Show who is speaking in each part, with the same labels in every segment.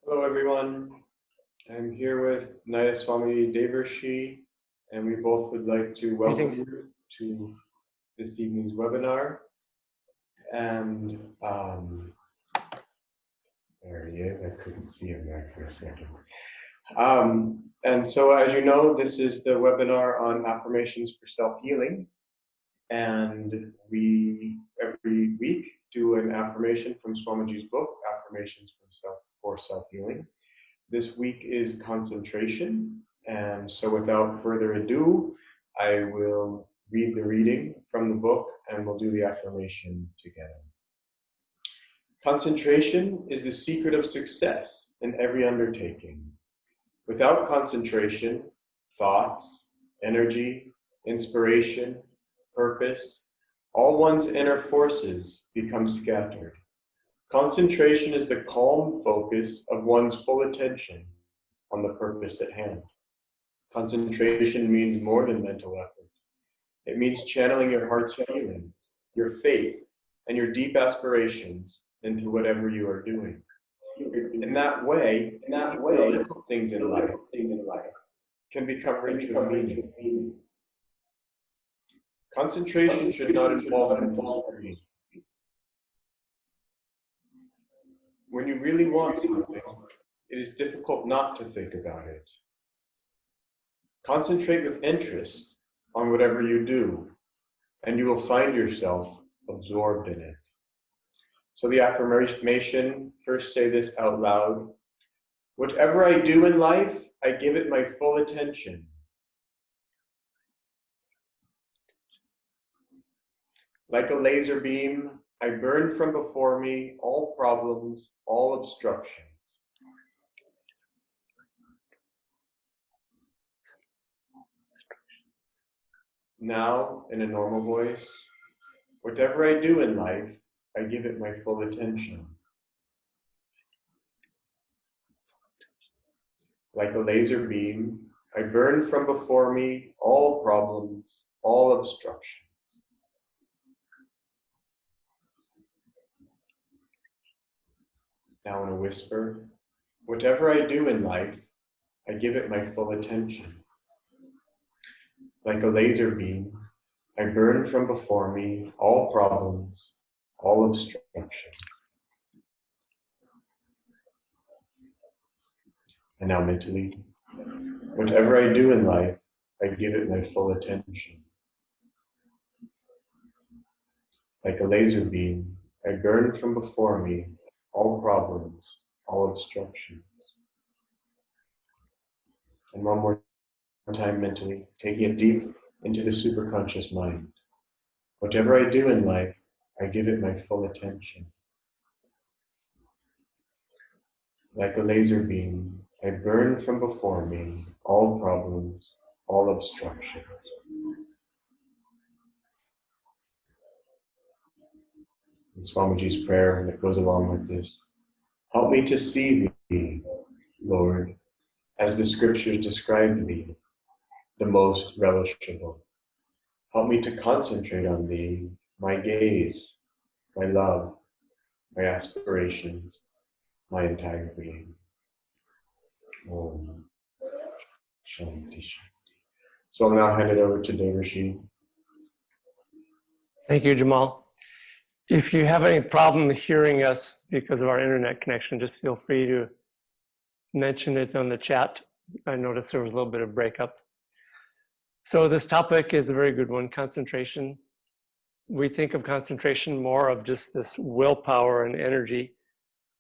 Speaker 1: Hello everyone, I'm here with Nayaswami Devarshi, and we both would like to welcome you to this evening's webinar. And there he is, I couldn't see him there for a second. And so as you know, this is the webinar on affirmations for self-healing. And we, every week, do an affirmation from Swamiji's book, Affirmations for Self-Healing. This week is concentration, and so without further ado, I will read the reading from the book and we'll do the affirmation together. Concentration is the secret of success in every undertaking. Without concentration, thoughts, energy, inspiration, purpose, all one's inner forces become scattered. Concentration is the calm focus of one's full attention on the purpose at hand. Concentration means more than mental effort. It means channeling your heart's feeling, your faith, and your deep aspirations into whatever you are doing. In that way, difficult things in life can become rich with meaning. Concentration should not involve mental strain. When you really want something, it is difficult not to think about it. Concentrate with interest on whatever you do, and you will find yourself absorbed in it. So the affirmation, first say this out loud. Whatever I do in life, I give it my full attention. Like a laser beam, I burn from before me all problems, all obstructions. Now, in a normal voice, whatever I do in life, I give it my full attention. Like a laser beam, I burn from before me all problems, all obstructions. Now in a whisper, whatever I do in life, I give it my full attention. Like a laser beam, I burn from before me all problems, all obstructions. And now mentally, whatever I do in life, I give it my full attention. Like a laser beam, I burn from before me all problems, all obstructions. And one more time mentally, taking it deep into the superconscious mind. Whatever I do in life, I give it my full attention. Like a laser beam, I burn from before me all problems, all obstructions. And Swamiji's prayer that goes along with this. Help me to see thee, Lord, as the scriptures describe thee, the most relishable. Help me to concentrate on thee, my gaze, my love, my aspirations, my entire being. Om Shanti Shanti. So I'll now hand it over to Devarshi.
Speaker 2: Thank you, Jemal. If you have any problem hearing us because of our internet connection, just feel free to mention it on the chat. I noticed there was a little bit of breakup. So this topic is a very good one, concentration. We think of concentration more of just this willpower and energy,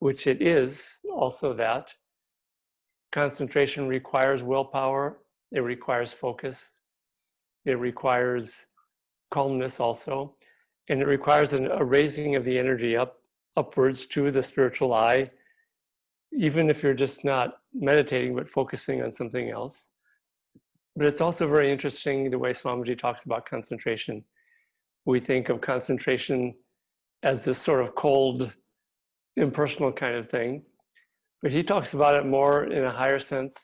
Speaker 2: which it is also that. Concentration requires willpower, it requires focus, it requires calmness also, and it requires a raising of the energy upwards to the spiritual eye, even if you're just not meditating but focusing on something else. But it's also very interesting the way Swamiji talks about concentration. We think of concentration as this sort of cold, impersonal kind of thing, but he talks about it more in a higher sense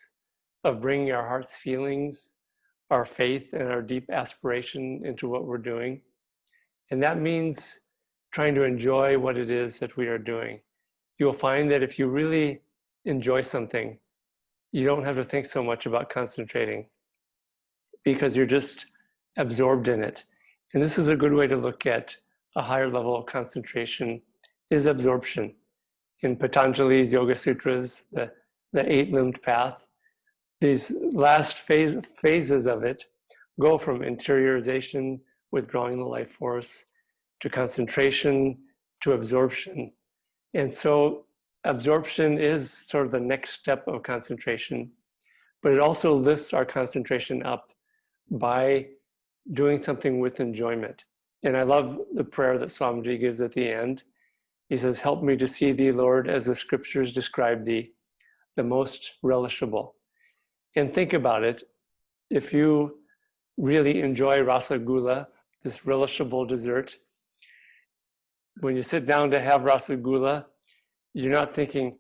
Speaker 2: of bringing our heart's feelings, our faith, and our deep aspiration into what we're doing. And that means trying to enjoy what it is that we are doing. You'll find that if you really enjoy something, you don't have to think so much about concentrating because you're just absorbed in it. And this is a good way to look at a higher level of concentration is absorption. In Patanjali's Yoga Sutras, the eight-limbed path, these last phases of it go from interiorization, withdrawing the life force, to concentration, to absorption. And so absorption is sort of the next step of concentration, but it also lifts our concentration up by doing something with enjoyment. And I love the prayer that Swamiji gives at the end. He says, "Help me to see thee, Lord, as the scriptures describe thee, the most relishable." And think about it. If you really enjoy rasagula, this relishable dessert, when you sit down to have rasagula, you're not thinking,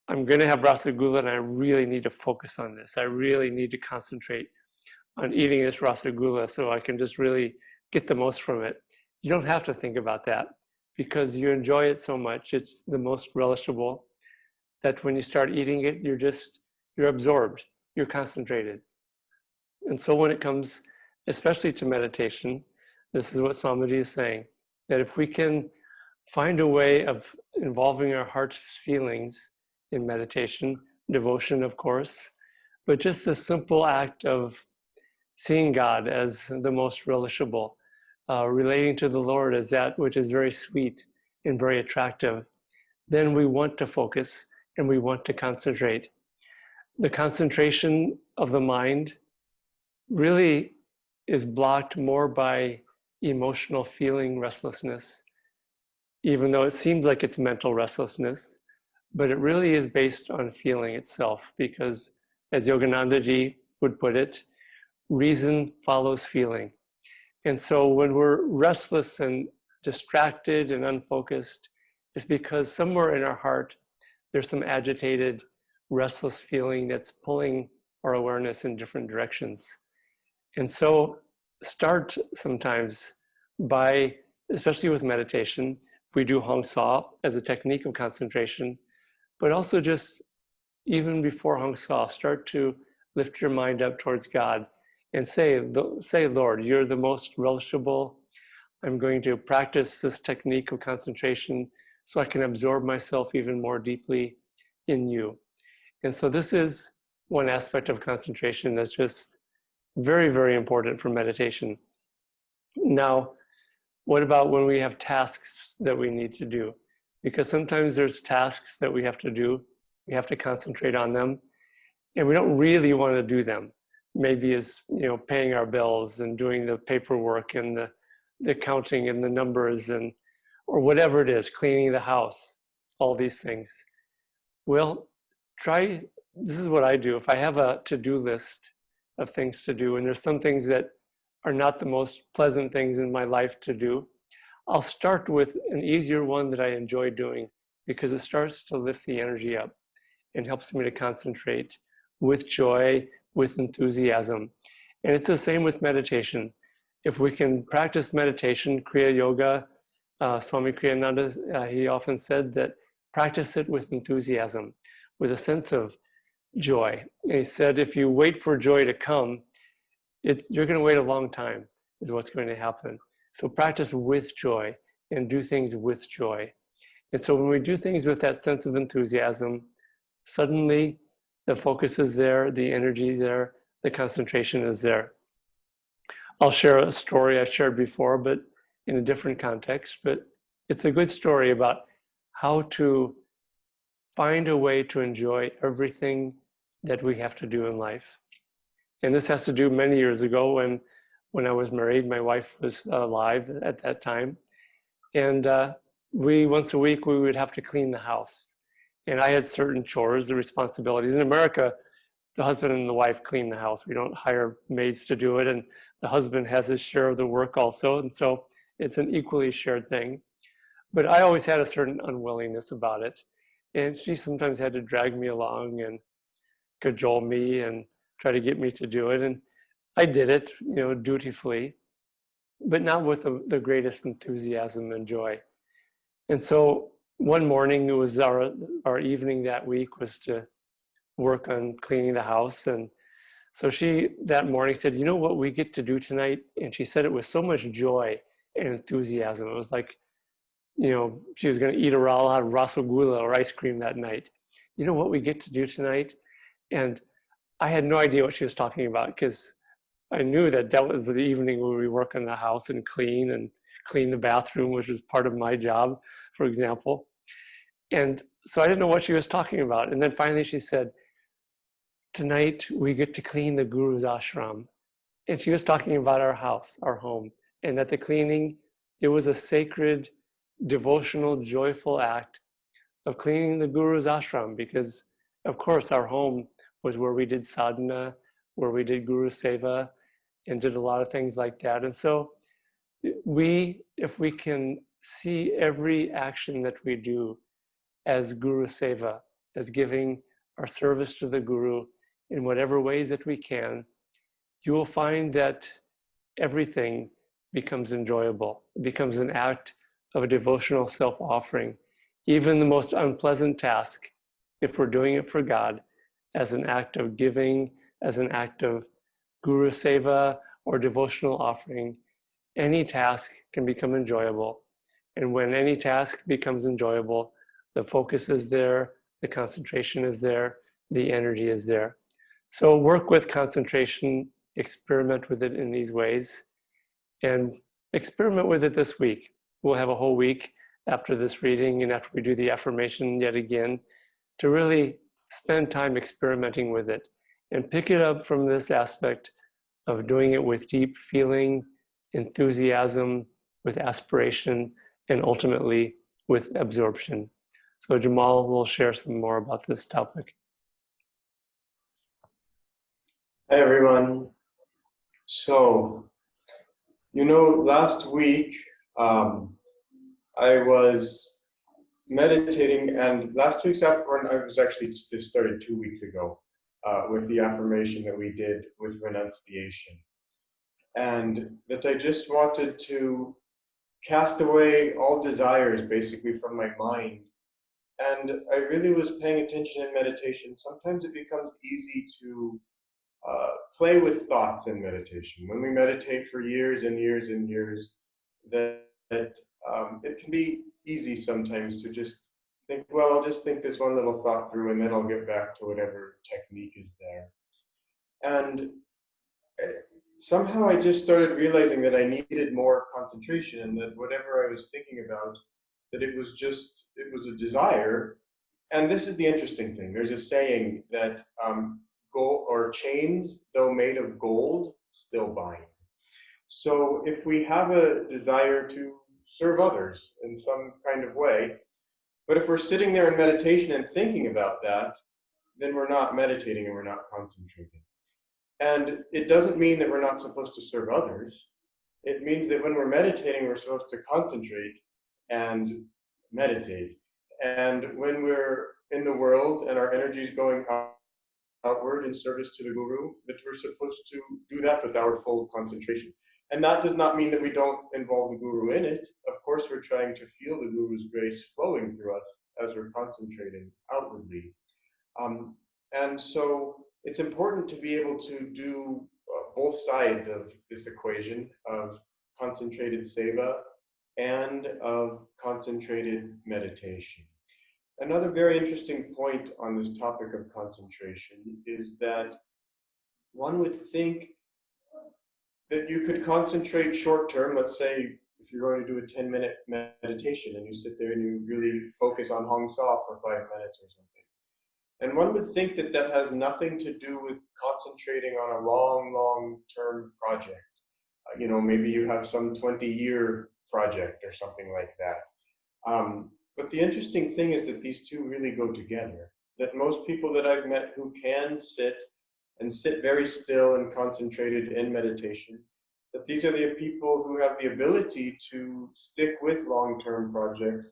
Speaker 2: I'm going to have rasagula and I really need to focus on this. I really need to concentrate on eating this rasagula so I can just really get the most from it. You don't have to think about that because you enjoy it so much. It's the most relishable that when you start eating it, you're absorbed, you're concentrated. And so when it comes, especially to meditation, this is what Swamiji is saying, that if we can find a way of involving our heart's feelings in meditation, devotion, of course, but just a simple act of seeing God as the most relishable, relating to the Lord as that which is very sweet and very attractive, then we want to focus and we want to concentrate. The concentration of the mind really is blocked more by emotional feeling restlessness, even though it seems like it's mental restlessness, but it really is based on feeling itself, because as Yoganandaji would put it, reason follows feeling. And so when we're restless and distracted and unfocused, it's because somewhere in our heart, there's some agitated, restless feeling that's pulling our awareness in different directions. And so start sometimes by, especially with meditation, we do Hong Sa as a technique of concentration, but also just even before Hong Sa, start to lift your mind up towards God and say, Lord, you're the most relishable. I'm going to practice this technique of concentration so I can absorb myself even more deeply in you. And so this is one aspect of concentration that's just very, very important for meditation. Now, what about when we have tasks that we need to do? Because sometimes there's tasks that we have to do, we have to concentrate on them, and we don't really want to do them. Maybe it's, paying our bills and doing the paperwork and the counting and the numbers or whatever it is, cleaning the house, all these things. Well, this is what I do. If I have a to-do list of things to do, and there's some things that are not the most pleasant things in my life to do, I'll start with an easier one that I enjoy doing because it starts to lift the energy up and helps me to concentrate with joy, with enthusiasm. And it's the same with meditation. If we can practice meditation, Kriya Yoga, Swami Kriyananda, he often said that practice it with enthusiasm, with a sense of joy. And he said, if you wait for joy to come, you're going to wait a long time, is what's going to happen. So practice with joy and do things with joy. And so when we do things with that sense of enthusiasm, suddenly the focus is there, the energy is there, the concentration is there. I'll share a story I've shared before, but in a different context. But it's a good story about how to find a way to enjoy everything that we have to do in life. And this has to do many years ago when I was married. My wife was alive at that time. And once a week, we would have to clean the house. And I had certain chores, the responsibilities. In America, the husband and the wife clean the house. We don't hire maids to do it. And the husband has his share of the work also. And so it's an equally shared thing. But I always had a certain unwillingness about it. And she sometimes had to drag me along and cajole me and try to get me to do it. And I did it, dutifully, but not with the greatest enthusiasm and joy. And so one morning, it was our evening that week was to work on cleaning the house. And so she, that morning, said, you know what we get to do tonight? And she said it with so much joy and enthusiasm. It was like, you know, she was going to eat a lot of rasagula or ice cream that night. You know what we get to do tonight? And I had no idea what she was talking about, because I knew that that was the evening where we work on the house and clean the bathroom, which was part of my job, for example. And so I didn't know what she was talking about. And then finally she said, tonight we get to clean the Guru's ashram. And she was talking about our house, our home, and that the cleaning, it was a sacred, devotional, joyful act of cleaning the Guru's ashram, because of course our home was where we did sadhana, where we did Guru Seva, and did a lot of things like that. And so if we can see every action that we do as Guru Seva, as giving our service to the Guru in whatever ways that we can, you will find that everything becomes enjoyable. It becomes an act of a devotional self-offering. Even the most unpleasant task, if we're doing it for God, as an act of giving, as an act of Guru Seva or devotional offering, any task can become enjoyable. And when any task becomes enjoyable, the focus is there, the concentration is there, the energy is there. So work with concentration, experiment with it in these ways, and experiment with it this week. We'll have a whole week after this reading and after we do the affirmation yet again to really spend time experimenting with it and pick it up from this aspect of doing it with deep feeling, enthusiasm, with aspiration, and ultimately with absorption. So Jemal will share some more about this topic.
Speaker 1: Hi, everyone. So, last week I was meditating, and last week's affirmation, I was actually just started 2 weeks ago with the affirmation that we did with renunciation. And that I just wanted to cast away all desires basically from my mind. And I really was paying attention in meditation. Sometimes it becomes easy to play with thoughts in meditation. When we meditate for years and years and years, that it can be easy sometimes to just think, well, I'll just think this one little thought through and then I'll get back to whatever technique is there. And somehow I just started realizing that I needed more concentration, and that whatever I was thinking about, that it was a desire. And this is the interesting thing. There's a saying that gold or chains, though made of gold, still bind. So if we have a desire to serve others in some kind of way, but if we're sitting there in meditation and thinking about that, then we're not meditating and we're not concentrating. And it doesn't mean that we're not supposed to serve others. It means that when we're meditating, we're supposed to concentrate and meditate. And when we're in the world and our energy is going outward in service to the Guru, that we're supposed to do that with our full concentration. And that does not mean that we don't involve the Guru in it. Of course, we're trying to feel the Guru's grace flowing through us as we're concentrating outwardly. And so it's important to be able to do both sides of this equation of concentrated seva and of concentrated meditation. Another very interesting point on this topic of concentration is that one would think that you could concentrate short term. Let's say if you're going to do a 10-minute meditation and you sit there and you really focus on Hong Sa for 5 minutes or something. And one would think that that has nothing to do with concentrating on a long-term project. Maybe you have some 20-year project or something like that. But the interesting thing is that these two really go together. That most people that I've met who can sit very still and concentrated in meditation, that these are the people who have the ability to stick with long-term projects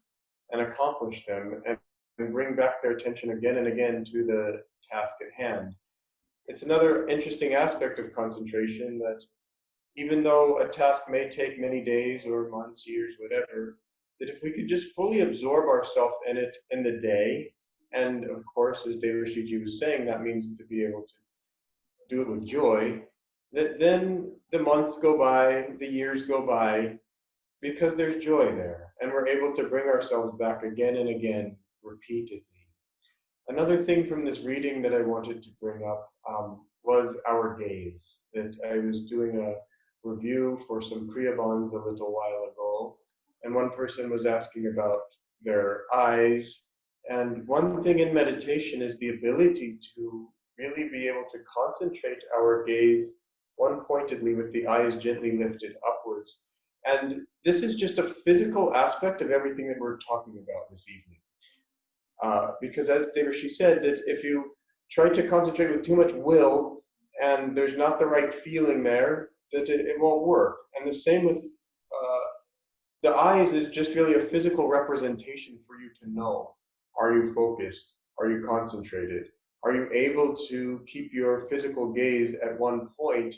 Speaker 1: and accomplish them and bring back their attention again and again to the task at hand. It's another interesting aspect of concentration that even though a task may take many days or months, years, whatever, that if we could just fully absorb ourselves in it in the day, and of course, as Devarshi was saying, that means to be able to do it with joy, that then the months go by, the years go by, because there's joy there, and we're able to bring ourselves back again and again, repeatedly. Another thing from this reading that I wanted to bring up was our gaze. That I was doing a review for some Kriya bonds a little while ago, and one person was asking about their eyes. And one thing in meditation is the ability to really be able to concentrate our gaze one-pointedly with the eyes gently lifted upwards. And this is just a physical aspect of everything that we're talking about this evening. Because as Devarshi said, that if you try to concentrate with too much will and there's not the right feeling there, that it won't work. And the same with the eyes is just really a physical representation for you to know. Are you focused? Are you concentrated? Are you able to keep your physical gaze at one point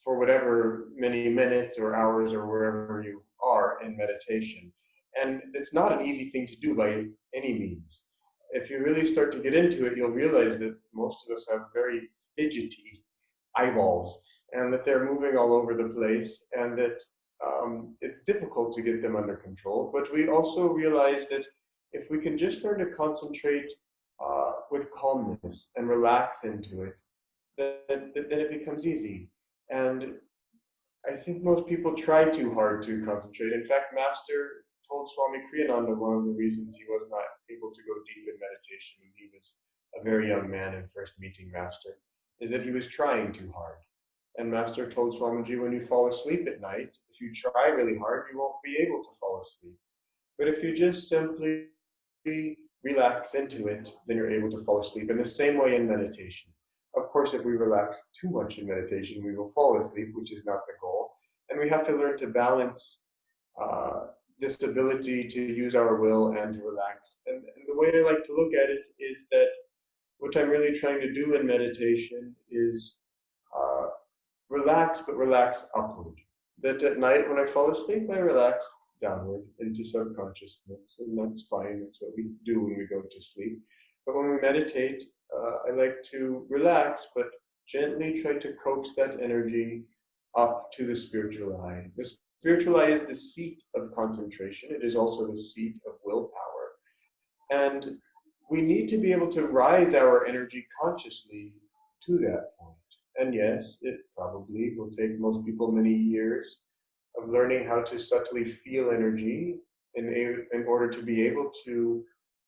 Speaker 1: for whatever many minutes or hours or wherever you are in meditation? And it's not an easy thing to do by any means. If you really start to get into it, you'll realize that most of us have very fidgety eyeballs and that they're moving all over the place, and that it's difficult to get them under control. But we also realize that if we can just learn to concentrate with calmness and relax into it, then it becomes easy. And I think most people try too hard to concentrate. In fact, Master told Swami Kriyananda one of the reasons he was not able to go deep in meditation when he was a very young man and first meeting Master, is that he was trying too hard. And Master told Swamiji, when you fall asleep at night, if you try really hard, you won't be able to fall asleep. But if you just simply relax into it, then you're able to fall asleep. In the same way in meditation. Of course, if we relax too much in meditation, we will fall asleep, which is not the goal. And we have to learn to balance this ability to use our will and to relax. And the way I like to look at it is that what I'm really trying to do in meditation is relax, but relax upward. That at night when I fall asleep, I relax downward into subconsciousness, and that's fine. That's what we do when we go to sleep. But when we meditate, I like to relax, but gently try to coax that energy up to the spiritual eye. The spiritual eye is the seat of concentration. It is also the seat of willpower. And we need to be able to rise our energy consciously to that point. And yes, it probably will take most people many years of learning how to subtly feel energy in order to be able to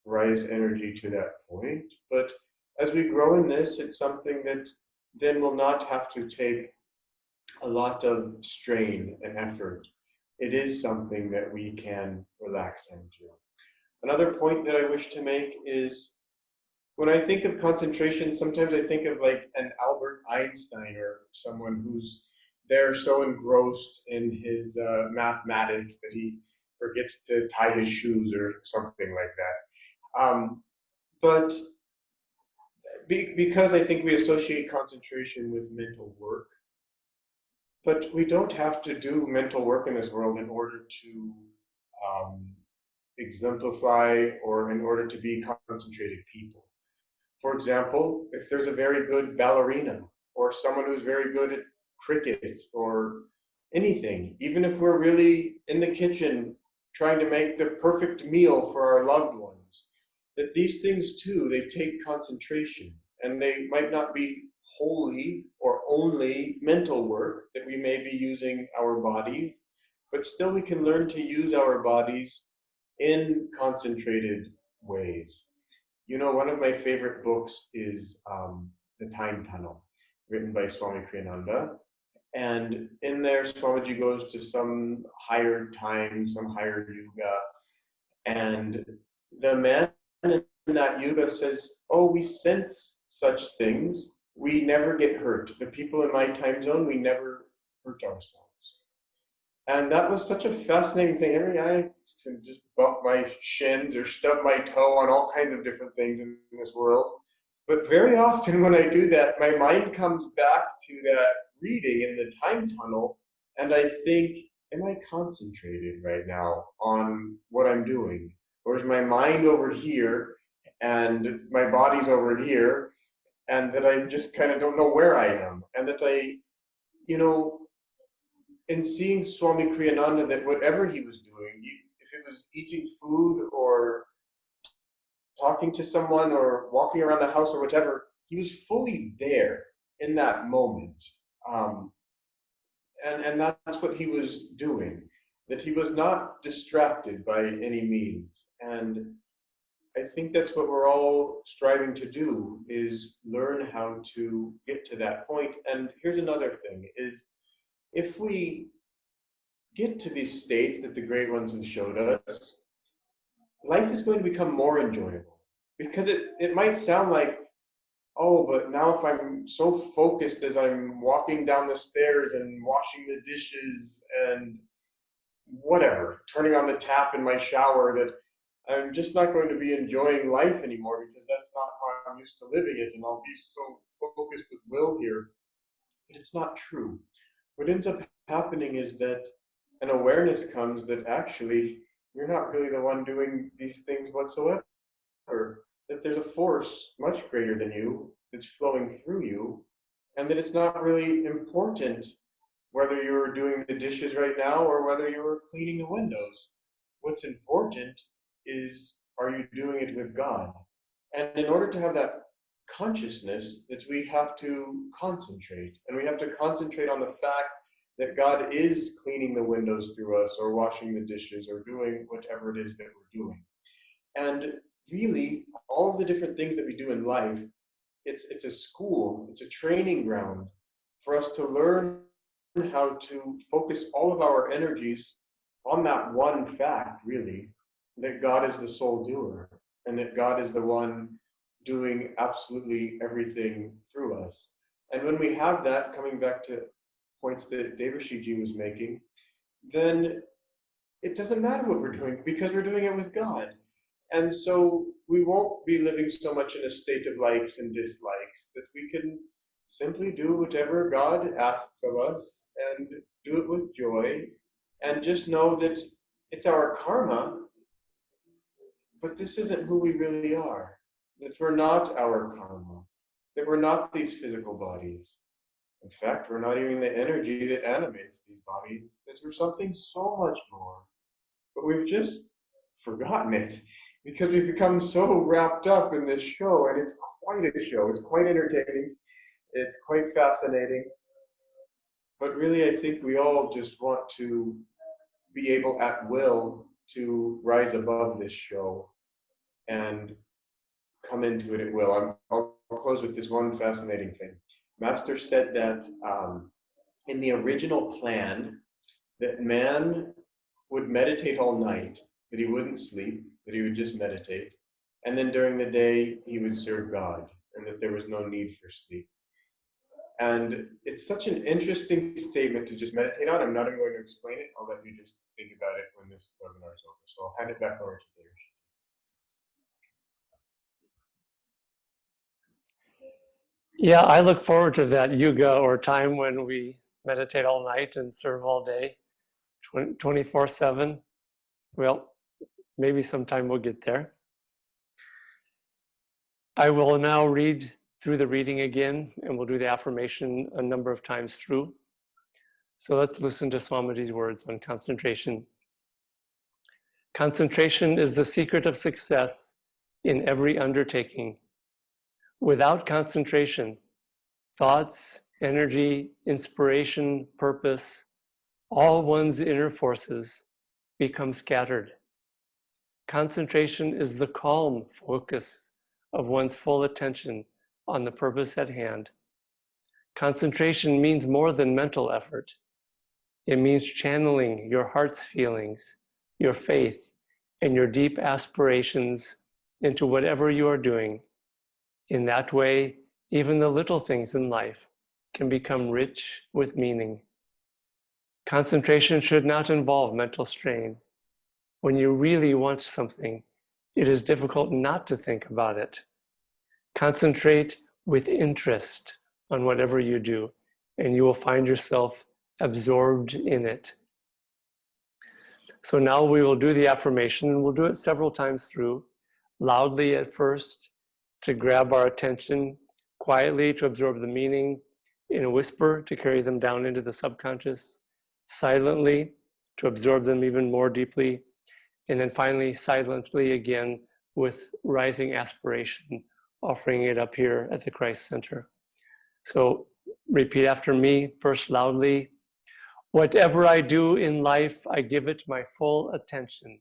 Speaker 1: rise energy to that point. But as we grow in this, it's something that then will not have to take a lot of strain and effort. It is something that we can relax into. Another point that I wish to make is, when I think of concentration, sometimes I think of like an Albert Einstein or someone who's there so engrossed in his mathematics that he forgets to tie his shoes or something like that. But because I think we associate concentration with mental work, but we don't have to do mental work in this world in order to exemplify or in order to be concentrated people. For example, if there's a very good ballerina or someone who's very good at cricket or anything, even if we're really in the kitchen trying to make the perfect meal for our loved ones, that these things too, they take concentration, and they might not be wholly or only mental work, that we may be using our bodies, but still we can learn to use our bodies in concentrated ways. You know, one of my favorite books is The Time Tunnel, written by Swami Kriyananda. And in there, Swamiji goes to some higher time, some higher yuga. And the man in that yuga says, oh, we sense such things. We never get hurt. The people in my time zone, we never hurt ourselves. And that was such a fascinating thing. I can just bump my shins or stub my toe on all kinds of different things in this world. But very often when I do that, my mind comes back to that reading in the time tunnel, and I think, am I concentrated right now on what I'm doing? Or is my mind over here and my body's over here, and that I just kind of don't know where I am? And that you know, in seeing Swami Kriyananda, that whatever he was doing, if it was eating food or talking to someone or walking around the house or whatever, he was fully there in that moment. Um, and that's what he was doing, that he was not distracted by any means. And I think that's what we're all striving to do, is learn how to get to that point. And here's another thing, is if we get to these states that the great ones have showed us, life is going to become more enjoyable. Because it might sound like, oh, but now if I'm so focused as I'm walking down the stairs and washing the dishes and whatever, turning on the tap in my shower, that I'm just not going to be enjoying life anymore, because that's not how I'm used to living it, and I'll be so focused with will here. But it's not true. What ends up happening is that an awareness comes that actually you're not really the one doing these things whatsoever, that there's a force much greater than you that's flowing through you, and that it's not really important whether you're doing the dishes right now or whether you're cleaning the windows. What's important is, are you doing it with God? And in order to have that consciousness, that we have to concentrate, and we have to concentrate on the fact that God is cleaning the windows through us, or washing the dishes, or doing whatever it is that we're doing. And really, all of the different things that we do in life, it's a school, it's a training ground for us to learn how to focus all of our energies on that one fact, really, that God is the sole doer, and that God is the one doing absolutely everything through us. And when we have that, coming back to points that Devarshi ji was making, then it doesn't matter what we're doing, because we're doing it with God. And so we won't be living so much in a state of likes and dislikes, that we can simply do whatever God asks of us and do it with joy, and just know that it's our karma, but this isn't who we really are. That we're not our karma, that we're not these physical bodies. In fact, we're not even the energy that animates these bodies, that we're something so much more. But we've just forgotten it, because we've become so wrapped up in this show, and it's quite a show. It's quite entertaining. It's quite fascinating. But really, I think we all just want to be able at will to rise above this show and come into it at will. I'll close with this one fascinating thing. Master said that in the original plan, that man would meditate all night, that he wouldn't sleep, that he would just meditate. And then during the day, he would serve God, and that there was no need for sleep. And it's such an interesting statement to just meditate on. I'm not even going to explain it. I'll let you just think about it when this webinar is over. So I'll hand it back over to Devarshi.
Speaker 2: Yeah, I look forward to that yuga, or time when we meditate all night and serve all day, 24/7. Well, maybe sometime we'll get there. I will now read through the reading again, and we'll do the affirmation a number of times through. So let's listen to Swamiji's words on concentration. Concentration is the secret of success in every undertaking. Without concentration, thoughts, energy, inspiration, purpose, all one's inner forces become scattered. Concentration is the calm focus of one's full attention on the purpose at hand. Concentration means more than mental effort. It means channeling your heart's feelings, your faith, and your deep aspirations into whatever you are doing. In that way, even the little things in life can become rich with meaning. Concentration should not involve mental strain. When you really want something, it is difficult not to think about it. Concentrate with interest on whatever you do, and you will find yourself absorbed in it. So now we will do the affirmation, and we'll do it several times through, loudly at first to grab our attention, quietly to absorb the meaning, in a whisper to carry them down into the subconscious, silently to absorb them even more deeply, and then finally silently again with rising aspiration, offering it up here at the Christ Center. So repeat after me, first loudly. Whatever I do in life, I give it my full attention.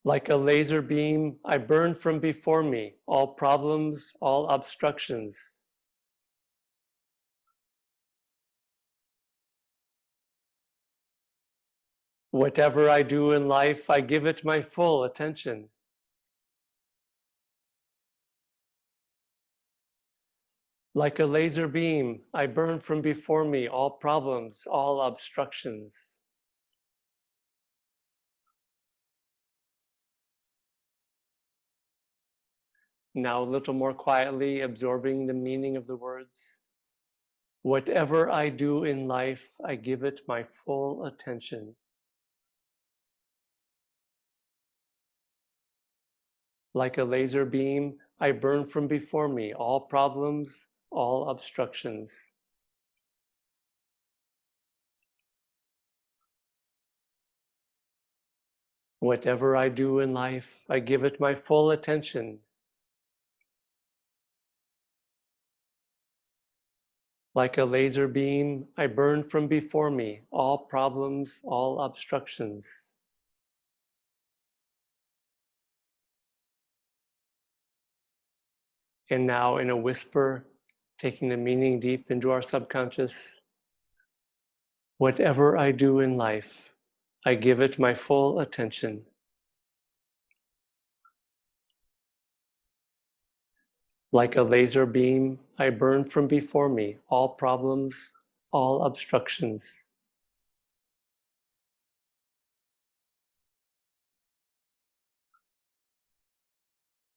Speaker 2: Like a laser beam, I burn from before me all problems, all obstructions. Whatever I do in life, I give it my full attention. Like a laser beam, I burn from before me all problems, all obstructions. Now a little more quietly, absorbing the meaning of the words. Whatever I do in life, I give it my full attention. Like a laser beam, I burn from before me all problems, all obstructions. Whatever I do in life, I give it my full attention. Like a laser beam, I burn from before me all problems, all obstructions. And now in a whisper, taking the meaning deep into our subconscious, whatever I do in life, I give it my full attention. Like a laser beam, I burn from before me all problems, all obstructions.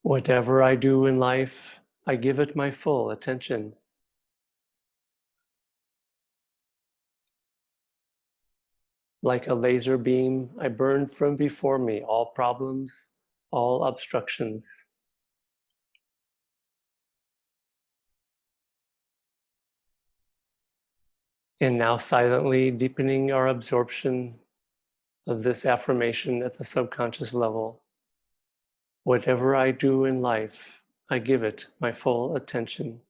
Speaker 2: Whatever I do in life, I give it my full attention. Like a laser beam, I burn from before me all problems, all obstructions. And now silently deepening our absorption of this affirmation at the subconscious level. Whatever I do in life, I give it my full attention.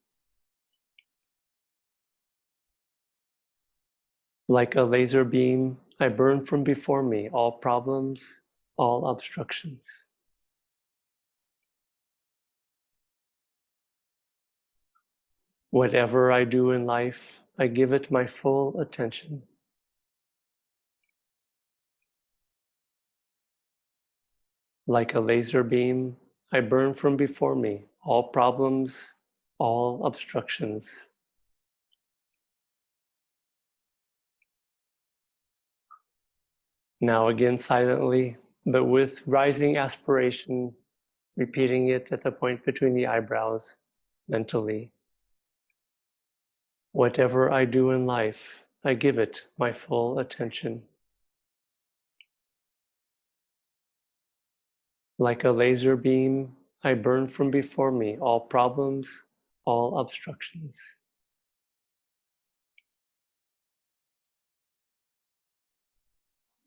Speaker 2: Like a laser beam, I burn from before me all problems, all obstructions. Whatever I do in life, I give it my full attention. Like a laser beam, I burn from before me all problems, all obstructions. Now again silently, but with rising aspiration, repeating it at the point between the eyebrows mentally. Whatever I do in life, I give it my full attention. Like a laser beam, I burn from before me all problems, all obstructions.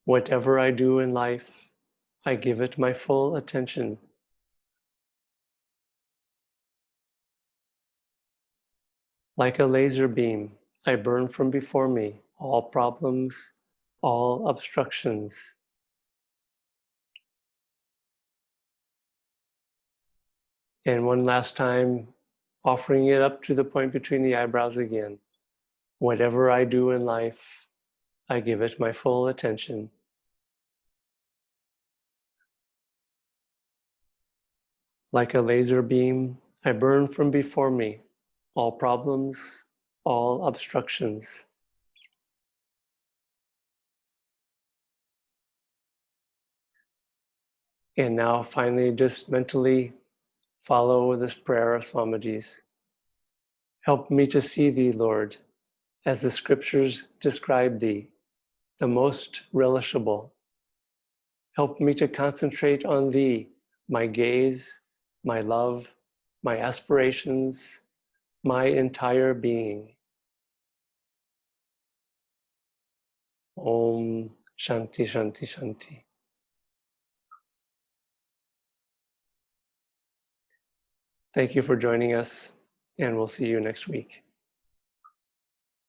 Speaker 2: Whatever I do in life, I give it my full attention. Like a laser beam, I burn from before me all problems, all obstructions. And one last time, offering it up to the point between the eyebrows again. Whatever I do in life, I give it my full attention. Like a laser beam, I burn from before me all problems, all obstructions. And now finally just mentally follow this prayer of Swamiji's. Help me to see thee, Lord, as the scriptures describe thee, the most relishable. Help me to concentrate on thee, my gaze, my love, my aspirations, my entire being. Om Shanti Shanti Shanti. Thank you for joining us, and we'll see you next week.